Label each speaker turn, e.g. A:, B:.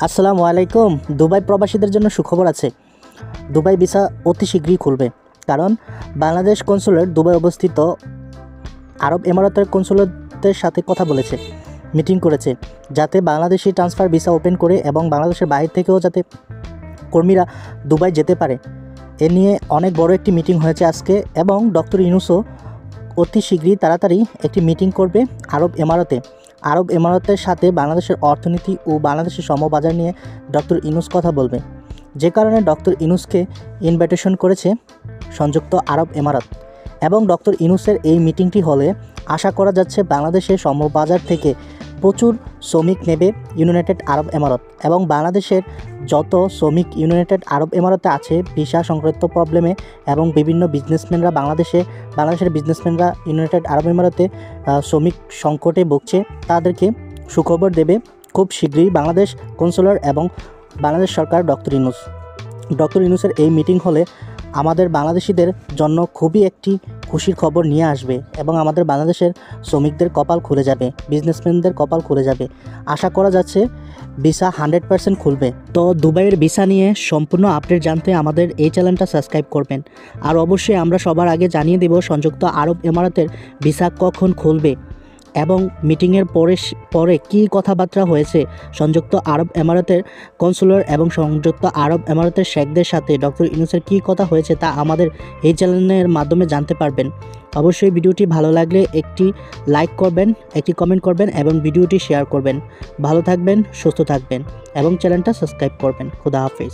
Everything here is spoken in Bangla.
A: আসসালামু আলাইকুম। দুবাই প্রবাসীদের জন্য সুখবর আছে। দুবাই ভিসা অতি শীঘ্রই খুলবে, কারণ বাংলাদেশ কনসুলেট দুবাই অবস্থিত আরব এমারাতের কনসুলেটের সাথে কথা বলেছে, মিটিং করেছে, যাতে বাংলাদেশি ট্রান্সফার ভিসা ওপেন করে এবং বাংলাদেশের বাইরে থেকেও যাতে কর্মীরা দুবাই যেতে পারে। এ নিয়ে অনেক বড় একটি মিটিং হয়েছে আজকে, এবং ডক্টর ইউনূসও অতি শীঘ্রই তাড়াতাড়ি একটি মিটিং করবে আরব এমারাতের সাথে বাংলাদেশের অর্থনীতি ও বাংলাদেশের সমবাজার নিয়ে ডক্টর ইউনূস কথা বলবে, যে কারণে ডক্টর ইউনূসকে ইনভাইটেশন করেছে সংযুক্ত আরব এমারাত। এবং ডক্টর ইউনূসের এই মিটিংটি হলে আশা করা যাচ্ছে বাংলাদেশের সমবাজার থেকে প্রচুর শ্রমিক নেবে ইউনাইটেড আরব এমারাত, এবং বাংলাদেশের যত শ্রমিক ইউনাইটেড আরব এমারাতে আছে ভিসা সংক্রান্ত প্রবলেমে, এবং বিভিন্ন বিজনেসম্যানরা বাংলাদেশের বিজনেসম্যানরা ইউনাইটেড আরব এমারাতে শ্রমিক সংকটে ভুগছে, তাদেরকে সুখবর দেবে খুব শীঘ্রই বাংলাদেশ কনসুলার এবং বাংলাদেশ সরকার। ডক্টর ইউনূসের এই মিটিং হলে আমাদের বাংলাদেশিদের জন্য খুবই একটি খুশির খবর নিয়ে আসবে, এবং আমাদের বাংলাদেশের শ্রমিকদের কপাল খুলে যাবে, বিজনেসম্যানদের কপাল খুলে যাবে। আশা করা যাচ্ছে ভিসা 100% খুলবে। তো দুবাইয়ের ভিসা নিয়ে সম্পূর্ণ আপডেট জানতে আমাদের এই চ্যানেলটা সাবস্ক্রাইব করবেন। আর অবশ্যই আমরা সবার আগে জানিয়ে দেব সংযুক্ত আরব এমারাতের ভিসা কখন খুলবে, এবং মিটিংয়ের পরে কী কথাবার্তা হয়েছে সংযুক্ত আরব এমারাতের কনসুলার এবং সংযুক্ত আরব এমারাতের শেখদের সাথে ডক্টর ইউনূসের কী কথা হয়েছে তা আমাদের এই চ্যানেলের মাধ্যমে জানতে পারবেন। অবশ্যই ভিডিওটি ভালো লাগলে একটি লাইক করবেন, একটি কমেন্ট করবেন এবং ভিডিওটি শেয়ার করবেন। ভালো থাকবেন, সুস্থ থাকবেন এবং চ্যানেলটা সাবস্ক্রাইব করবেন। খুদা হাফেজ।